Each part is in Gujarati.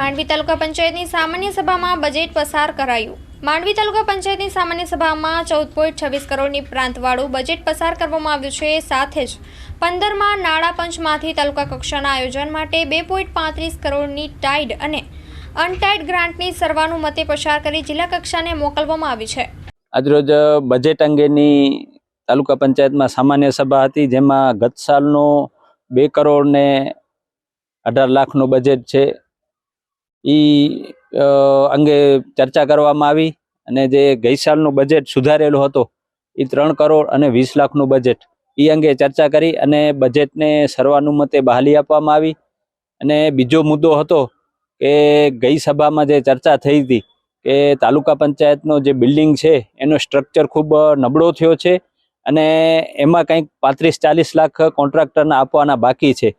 માંડવી તાલુકા પંચાયતની સામાન્ય સભામાં બજેટ પસાર કરાયું। માંડવી તાલુકા પંચાયતની સામાન્ય સભામાં 14.26 કરોડની પ્રાંતવાળું બજેટ પસાર કરવામાં આવ્યું છે। સાથે જ 15માં નાણાં પંચમાંથી તાલુકા કક્ષાના આયોજન માટે 2.35 કરોડની ટાઇડ અને અનટાઇડ ગ્રાન્ટની સર્વાનુમતે પસાર કરી જિલ્લા કક્ષાને મોકલવામાં આવી છે। આજરોજ બજેટ અંગેની તાલુકા પંચાયતમાં સામાન્ય સભા હતી, જેમાં ગત સાલનો 2 કરોડ ને 18 લાખનું બજેટ છે એ અંગે ચર્ચા કરવામાં આવી અને જે ગઈ સાલનું બજેટ સુધારેલું હતો એ 3 કરોડ અને 20 લાખનું બજેટ એ અંગે ચર્ચા કરી અને બજેટને સર્વાનુમતે બહાલી આપવામાં આવી। અને બીજો મુદ્દો હતો કે ગઈ સભામાં જે ચર્ચા થઈ હતી કે તાલુકા પંચાયતનો જે બિલ્ડિંગ છે એનો સ્ટ્રક્ચર ખૂબ નબળો થયો છે અને એમાં કંઈક 35-40 લાખ કોન્ટ્રાક્ટરને આપવાના બાકી છે,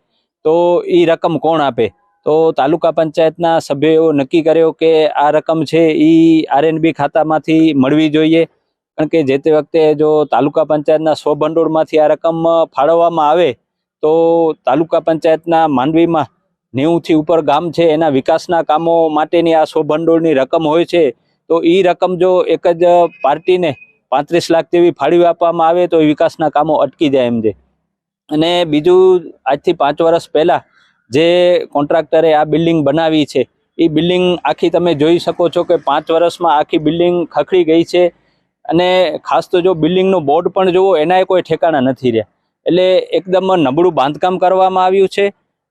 તો એ રકમ કોણ આપે? તો તાલુકા પંચાયતના સભ્યોએ નક્કી કર્યો કે આ રકમ છે એ આરએનબી ખાતામાંથી મળવી જોઈએ, કારણ કે જે તે વખતે જો તાલુકા પંચાયતના સ્વભંડોળમાંથી આ રકમ ફાળવવામાં આવે તો તાલુકા પંચાયતના માંડવીમાં 90થી ઉપર ગામ છે એના વિકાસના કામો માટેની આ સ્વભંડોળની રકમ હોય છે, તો એ રકમ જો એક જ પાર્ટીને 35 લાખ જેવી ફાળવી આપવામાં આવે તો એ વિકાસના કામો અટકી જાય એમ છે। અને બીજું, આજથી 5 વર્ષ પહેલાં જે કોન્ટ્રાક્ટરે આ બિલ્ડિંગ બનાવી છે એ બિલ્ડિંગ આખી તમે જોઈ શકો છો કે 5 વર્ષમાં આખી બિલ્ડિંગ ખખડી ગઈ છે અને ખાસ તો જો બિલ્ડિંગનું બોર્ડ પણ જુઓ એનાય કોઈ ઠેકાણા નથી રહ્યા, એટલે એકદમ નબળું બાંધકામ કરવામાં આવ્યું છે।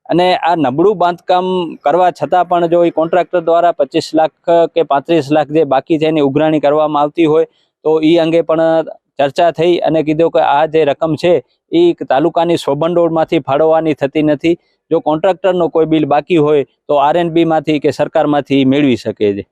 અને આ નબળું બાંધકામ કરવા છતાં પણ જો એ કોન્ટ્રાક્ટર દ્વારા 25 લાખ કે 35 લાખ જે બાકી છે એની ઉઘરાણી કરવામાં આવતી હોય તો એ અંગે પણ ચર્ચા થઈ અને કીધું કે આ જે રકમ છે એ તાલુકાની સ્વભંડોળમાંથી ફાળવવાની થતી નથી, જો કોન્ટ્રાક્ટરનો કોઈ બિલ બાકી હોય તો આરએનબીમાંથી કે સરકારમાંથી મેળવી શકે છે।